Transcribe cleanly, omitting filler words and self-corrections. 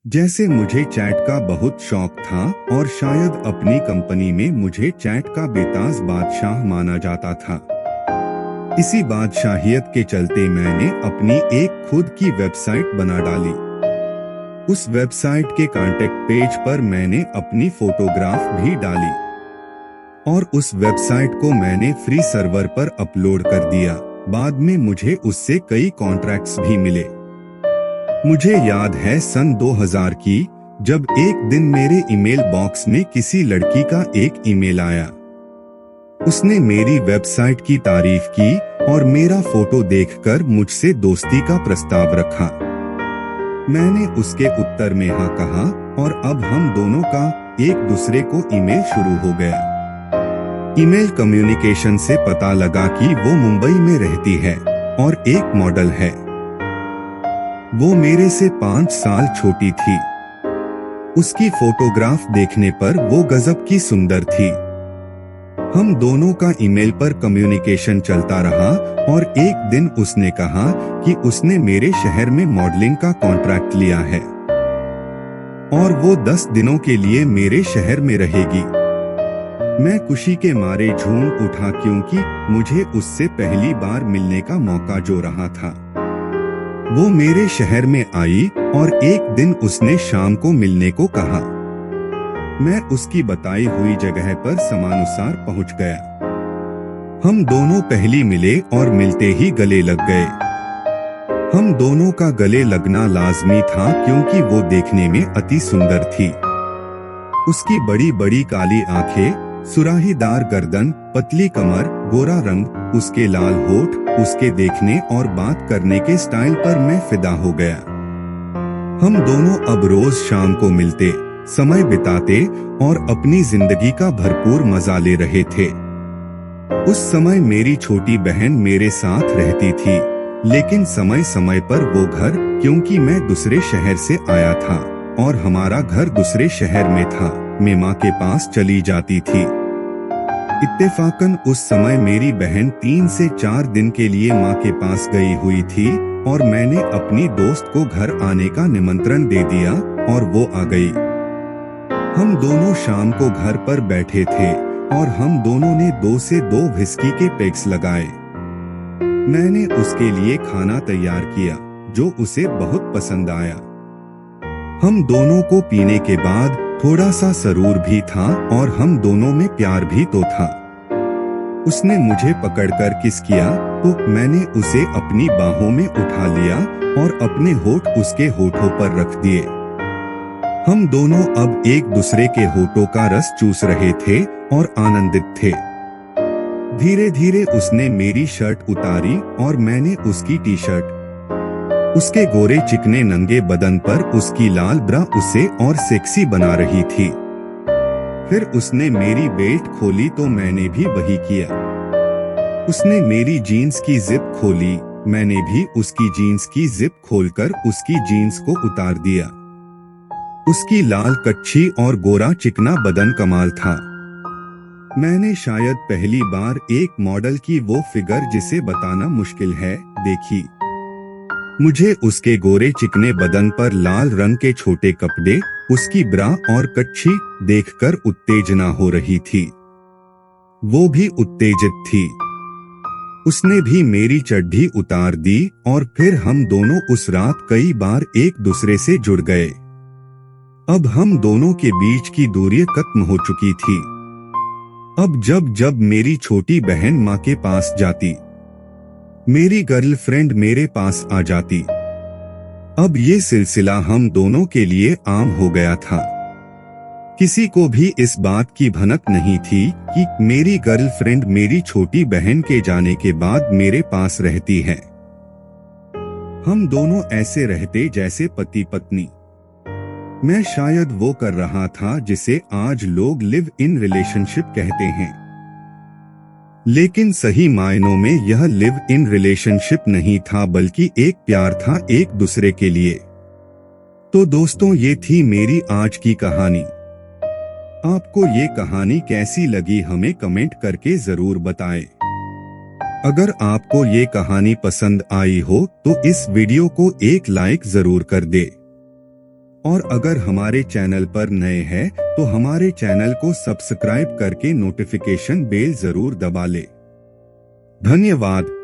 जैसे मुझे चैट का बहुत शौक था और शायद अपनी कंपनी में मुझे चैट का बेताज बादशाह माना जाता था। इसी बादशाहियत के चलते मैंने अपनी एक खुद की वेबसाइट बना डाली। उस वेबसाइट के कांटेक्ट पेज पर मैंने अपनी फोटोग्राफ भी डाली और उस वेबसाइट को मैंने फ्री सर्वर पर अपलोड कर दिया। बाद में मुझे उससे कई कॉन्ट्रैक्ट्स भी मिले। मुझे याद है सन 2000 की, जब एक दिन मेरे ईमेल बॉक्स में किसी लड़की का एक ईमेल आया। उसने मेरी वेबसाइट की तारीफ की और मेरा फोटो देखकर मुझसे दोस्ती का प्रस्ताव रखा। मैंने उसके उत्तर में हाँ कहा और अब हम दोनों का एक दूसरे को ईमेल शुरू हो गया। ईमेल कम्युनिकेशन से पता लगा कि वो मुंबई में रहती है और एक मॉडल है। वो मेरे से 5 साल छोटी थी। उसकी फोटोग्राफ देखने पर वो गजब की सुंदर थी। हम दोनों का ईमेल पर कम्युनिकेशन चलता रहा और एक दिन उसने कहा कि उसने मेरे शहर में मॉडलिंग का कॉन्ट्रैक्ट लिया है और वो 10 दिनों के लिए मेरे शहर में रहेगी। मैं खुशी के मारे झूम उठा क्योंकि मुझे उससे पहली बार मिलने का मौका जो रहा था। वो मेरे शहर में आई और एक दिन उसने शाम को मिलने को कहा। मैं उसकी बताई हुई जगह पर समानुसार पहुंच गया। हम दोनों पहली मिले और मिलते ही गले लग गए। हम दोनों का गले लगना लाजमी था क्योंकि वो देखने में अति सुंदर थी। उसकी बड़ी बड़ी काली आंखें, सुराहीदार गर्दन, पतली कमर, गोरा रंग, उसके लाल होठ, उसके देखने और बात करने के स्टाइल पर मैं फिदा हो गया। हम दोनों अब रोज शाम को मिलते, समय बिताते और अपनी जिंदगी का भरपूर मजा ले रहे थे। उस समय मेरी छोटी बहन मेरे साथ रहती थी, लेकिन समय समय पर वो घर, क्योंकि मैं दूसरे शहर से आया था और हमारा घर दूसरे शहर में था, मैं माँ के पास चली जाती थी। इत्तेफाकन उस समय मेरी बहन 3 से 4 दिन के लिए माँ के पास गई हुई थी और मैंने अपनी दोस्त को घर आने का निमंत्रण दे दिया और वो आ गई। हम दोनों शाम को घर पर बैठे थे और हम दोनों ने 2 से 2 व्हिस्की के पेग्स लगाए। मैंने उसके लिए खाना तैयार किया जो उसे बहुत पसंद आया। हम दोनों को पीने के बाद थोड़ा सा सरूर भी था और हम दोनों में प्यार भी तो था। उसने मुझे पकड़कर किस किया तो मैंने उसे अपनी बाहों में उठा लिया और अपने होठ उसके होठों पर रख दिए। हम दोनों अब एक दूसरे के होठों का रस चूस रहे थे और आनंदित थे। धीरे धीरे उसने मेरी शर्ट उतारी और मैंने उसकी टी शर्ट। उसके गोरे चिकने नंगे बदन पर उसकी लाल ब्रा उसे और सेक्सी बना रही थी। फिर उसने मेरी बेल्ट खोली तो मैंने भी वही किया। उसने मेरी जीन्स की जिप खोली, मैंने भी उसकी जीन्स की जिप खोलकर उसकी जीन्स को उतार दिया। उसकी लाल कच्छी और गोरा चिकना बदन कमाल था। मैंने शायद पहली बार एक मॉडल की वो फिगर जिसे बताना मुश्किल है देखी। मुझे उसके गोरे चिकने बदन पर लाल रंग के छोटे कपड़े, उसकी ब्रा और कच्छी देखकर उत्तेजना हो रही थी। वो भी उत्तेजित थी। उसने भी मेरी चड्डी उतार दी और फिर हम दोनों उस रात कई बार एक दूसरे से जुड़ गए। अब हम दोनों के बीच की दूरी खत्म हो चुकी थी। अब जब जब मेरी छोटी बहन माँ के पास जाती, मेरी गर्लफ्रेंड मेरे पास आ जाती। अब ये सिलसिला हम दोनों के लिए आम हो गया था। किसी को भी इस बात की भनक नहीं थी कि मेरी गर्लफ्रेंड मेरी छोटी बहन के जाने के बाद मेरे पास रहती है। हम दोनों ऐसे रहते जैसे पति पत्नी। मैं शायद वो कर रहा था जिसे आज लोग लिव इन रिलेशनशिप कहते हैं, लेकिन सही मायनों में यह लिव इन रिलेशनशिप नहीं था बल्कि एक प्यार था एक दूसरे के लिए। तो दोस्तों, ये थी मेरी आज की कहानी। आपको ये कहानी कैसी लगी हमें कमेंट करके जरूर बताएं। अगर आपको ये कहानी पसंद आई हो तो इस वीडियो को एक लाइक जरूर कर दे। और अगर हमारे चैनल पर नए हैं तो हमारे चैनल को सब्सक्राइब करके नोटिफिकेशन बेल जरूर दबा ले। धन्यवाद।